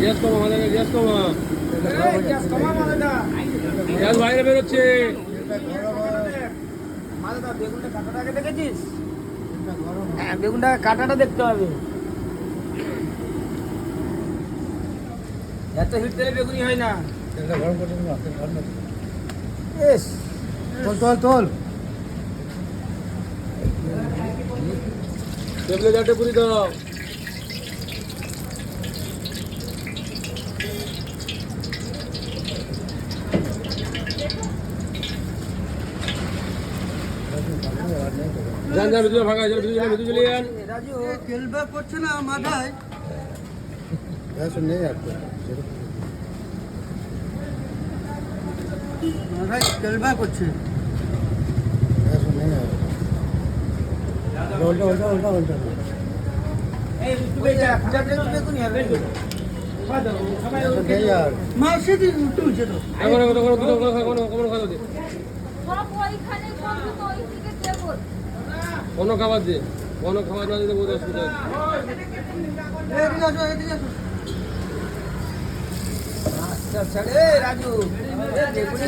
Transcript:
Gas কমা আমাদের gas কমা gas বাইরে বেরোচ্ছে। বেগুনটা কাটাটাকে দেখেছিস? হ্যাঁ, বেগুনটা কাটাটা দেখতে হবে। এত হিট তেলে বেগুনি হয় না। তোল টেবিলে চারটে পুরি দাও। যান যান ভিতরে ভাঙা যান, ভিতরে চলে যান। রাজু কেলবা করছে না মাথায়, নেই আর মাথায় কেলবা করছে। বেগুনি হবে। মাসে দিন তুলছে তো কোনো খাবার দিয়ে, কোনো খাবার না দিতে বোধ অসুবিধা হচ্ছে। আচ্ছা আচ্ছা, রাজু বেগুনি